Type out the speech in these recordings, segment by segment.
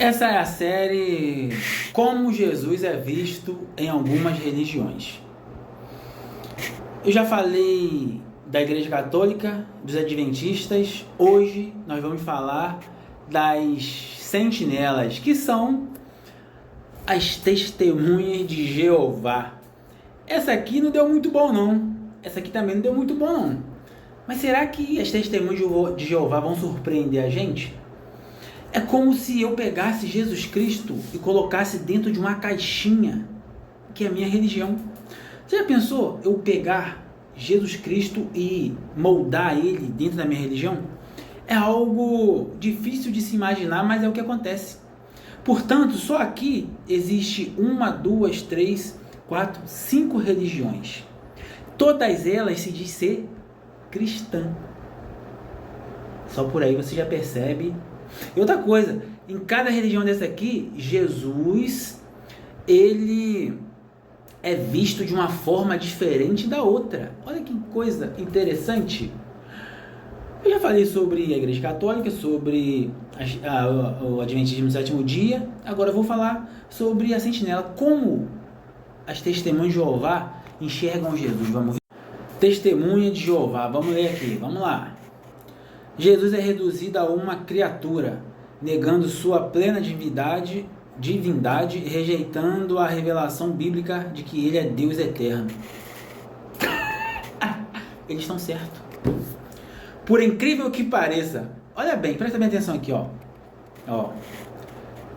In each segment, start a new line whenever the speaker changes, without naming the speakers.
Essa é a série Como Jesus é visto em algumas religiões. Eu já falei da Igreja Católica, dos Adventistas. Hoje nós vamos falar das Sentinelas, que são as Testemunhas de Jeová. Essa aqui não deu muito bom não. Essa aqui também não deu muito bom não. Mas será que as Testemunhas de Jeová vão surpreender a gente? É como se eu pegasse Jesus Cristo e colocasse dentro de uma caixinha, que é a minha religião. Você já pensou eu pegar Jesus Cristo e moldar ele dentro da minha religião? É algo difícil de se imaginar, mas é o que acontece. Portanto, só aqui existe 1, 2, 3, 4, 5 religiões. Todas elas se diz ser cristã. Só por aí você já percebe. E outra coisa, em cada religião dessa aqui, Jesus, ele é visto de uma forma diferente da outra. Olha que coisa interessante. Eu já falei sobre a Igreja Católica, sobre o Adventismo do Sétimo Dia. Agora eu vou falar sobre a Sentinela. Como as Testemunhas de Jeová enxergam Jesus. Vamos ver. Testemunha de Jeová. Vamos ler aqui. Vamos lá. Jesus é reduzido a uma criatura, negando sua plena divindade, rejeitando a revelação bíblica de que ele é Deus eterno. Eles estão certos. Por incrível que pareça, olha bem, presta bem atenção aqui, ó.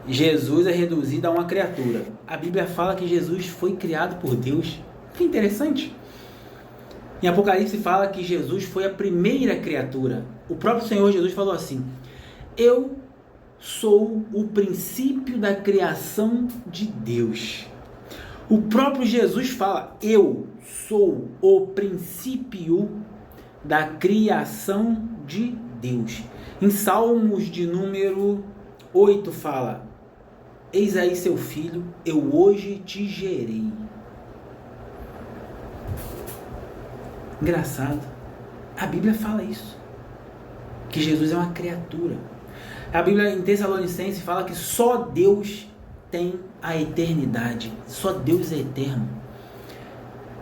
Jesus é reduzido a uma criatura. A Bíblia fala que Jesus foi criado por Deus. Que interessante. Em Apocalipse fala que Jesus foi a primeira criatura. O próprio Senhor Jesus falou assim: eu sou o princípio da criação de Deus. O próprio Jesus fala: eu sou o princípio da criação de Deus. Em Salmos de número 8 fala: eis aí seu filho, eu hoje te gerei. Engraçado, a Bíblia fala isso, que Jesus é uma criatura. A Bíblia em Tessalonicenses fala que só Deus tem a eternidade, só Deus é eterno.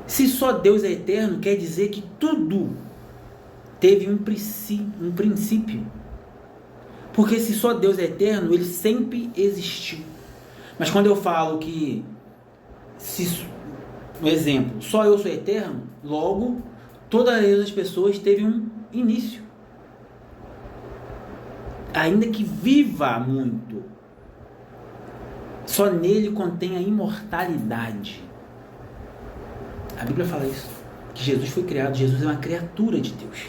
Se só Deus é eterno, quer dizer que tudo teve um princípio. Porque se só Deus é eterno, ele sempre existiu. Mas quando eu falo que, no exemplo, só eu sou eterno, logo todas as pessoas teve um início. Ainda que viva muito, só nele contém a imortalidade. A Bíblia fala isso, que Jesus foi criado, Jesus é uma criatura de Deus.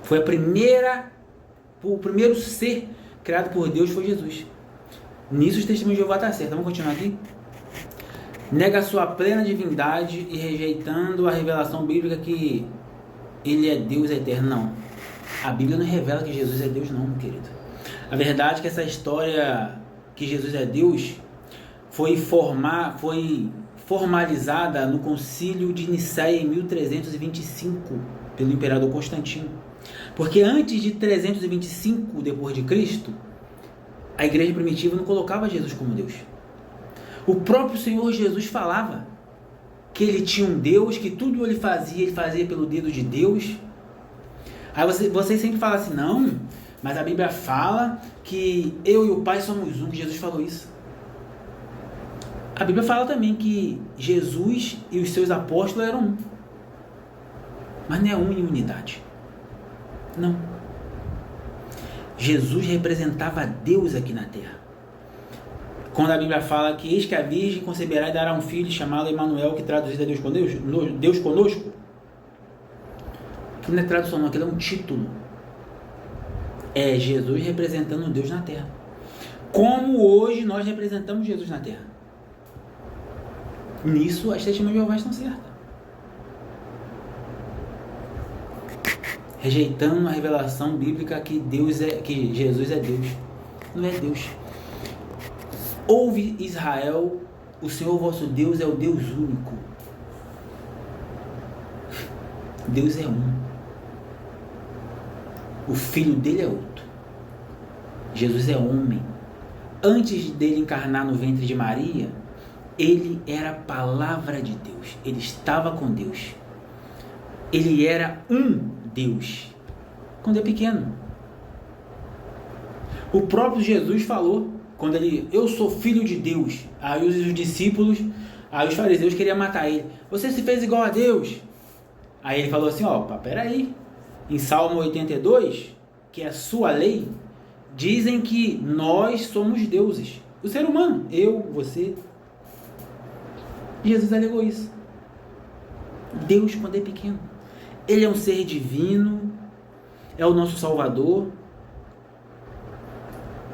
Foi o primeiro ser criado por Deus foi Jesus. Nisso os testemunhos de Jeová está certo. Vamos continuar aqui? Nega a sua plena divindade e rejeitando a revelação bíblica que ele é Deus eterno. Não. A Bíblia não revela que Jesus é Deus, não, meu querido. A verdade é que essa história que Jesus é Deus foi formalizada no Concílio de Nicéia em 1325 pelo imperador Constantino. Porque antes de 325 depois de Cristo, a igreja primitiva não colocava Jesus como Deus. O próprio Senhor Jesus falava que ele tinha um Deus, que tudo ele fazia pelo dedo de Deus. Aí vocês sempre falam assim: não, mas a Bíblia fala que eu e o Pai somos um. Jesus falou isso. A Bíblia fala também que Jesus e os seus apóstolos eram um. Mas não é um em unidade. Não. Jesus representava Deus aqui na terra. Quando a Bíblia fala que eis que a Virgem conceberá e dará um filho chamado Emanuel, que traduzido é Deus conosco. Aquilo não é tradução não, aquilo é um título. É Jesus representando Deus na terra. Como hoje nós representamos Jesus na terra. Nisso as testemunhas de Jeová estão certas. Rejeitando a revelação bíblica que Jesus é Deus. Não é Deus. Ouve Israel, o Senhor vosso Deus é o Deus único. Deus é um. O filho dele é outro. Jesus é homem. antes dele encarnar no ventre de Maria, ele era a palavra de Deus, ele estava com Deus, ele era um Deus, quando é pequeno. O próprio Jesus falou, quando eu sou filho de Deus, aí os discípulos, aí os fariseus queriam matar ele, você se fez igual a Deus. Aí ele falou assim, peraí, em Salmo 82, que é a sua lei, dizem que nós somos deuses, o ser humano, eu, você. Jesus alegou isso. Deus, quando é pequeno, ele é um ser divino, é o nosso Salvador.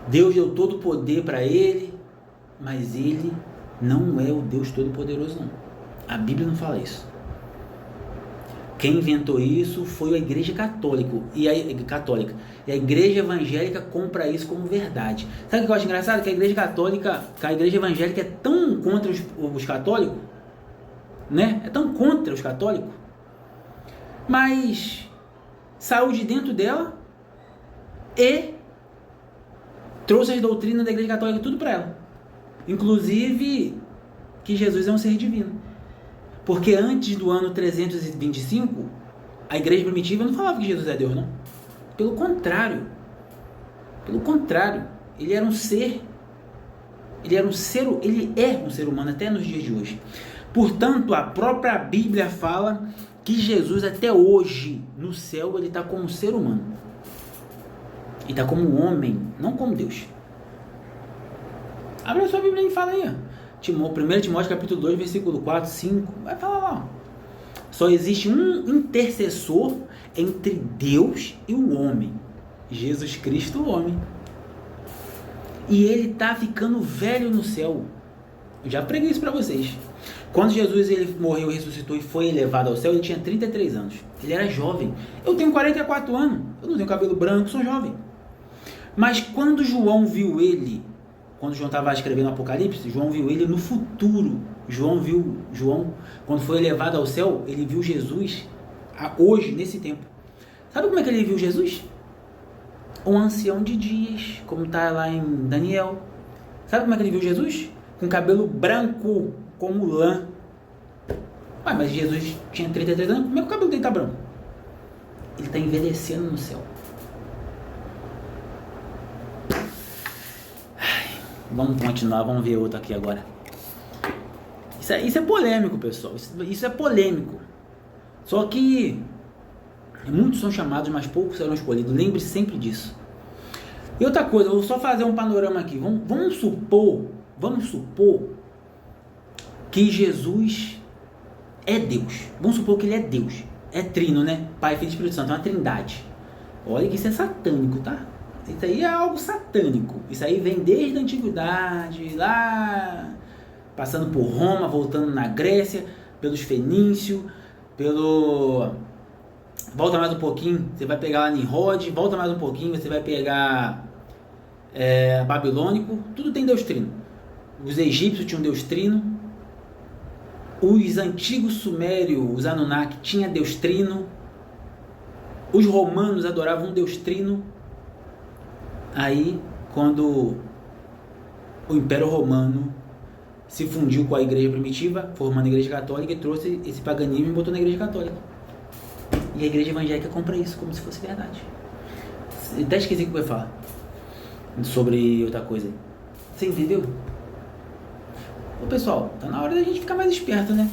Deus deu todo o poder para ele, mas ele não é o Deus Todo-Poderoso, não. A Bíblia não fala isso. Quem inventou isso foi a Igreja Católica. E a Igreja Evangélica compra isso como verdade. Sabe o que eu acho engraçado? Que a Igreja Evangélica é tão contra os católicos, né? É tão contra os católicos, mas saiu de dentro dela e trouxe as doutrinas da Igreja Católica tudo para ela. Inclusive que Jesus é um ser divino. Porque antes do ano 325, a igreja primitiva não falava que Jesus é Deus, não. Pelo contrário, ele era um ser, ele é um ser humano até nos dias de hoje. Portanto, a própria Bíblia fala que Jesus até hoje, no céu, ele está como ser humano. Ele está como homem, não como Deus. Abre a sua Bíblia e fala aí, 1 Timóteo capítulo 2, versículo 4, 5, vai falar lá. Só existe um intercessor entre Deus e o homem, Jesus Cristo, o homem. E ele está ficando velho no céu. Eu já preguei isso para vocês. Quando Jesus ele morreu, ressuscitou e foi elevado ao céu, ele tinha 33 anos. Ele era jovem. Eu tenho 44 anos. Eu não tenho cabelo branco, sou jovem. Mas quando João viu ele, quando João estava escrevendo o Apocalipse, João viu ele no futuro. João, quando foi elevado ao céu, ele viu Jesus hoje, nesse tempo. Sabe como é que ele viu Jesus? Um ancião de dias, como está lá em Daniel. Sabe como é que ele viu Jesus? Com cabelo branco, como lã. Mas Jesus tinha 33 anos, como é que o cabelo dele está branco? Ele está envelhecendo no céu. Vamos continuar, vamos ver outro aqui agora. Isso é polêmico, pessoal. Isso é polêmico. Só que muitos são chamados, mas poucos serão escolhidos. Lembre-se sempre disso. E outra coisa, eu vou só fazer um panorama aqui. Vamos supor que Jesus é Deus. Vamos supor que ele é Deus. É trino, né? Pai, Filho e Espírito Santo. É uma trindade. Olha que isso é satânico, tá? Isso aí é algo satânico. Isso aí vem desde a antiguidade, lá, passando por Roma, voltando na Grécia, pelos fenícios, volta mais um pouquinho, você vai pegar lá Nimrod, volta mais um pouquinho, você vai pegar babilônico, tudo tem Deus trino. Os egípcios tinham Deus trino, os antigos sumérios, os Anunnaki, tinham Deus trino, os romanos adoravam um Deus trino. Aí, quando o Império Romano se fundiu com a igreja primitiva, formando a igreja católica, e trouxe esse paganismo e botou na igreja católica. E a igreja evangélica compra isso como se fosse verdade. Eu até esqueci o que eu ia falar sobre outra coisa. Você entendeu? Ô pessoal, tá na hora da gente ficar mais esperto, né?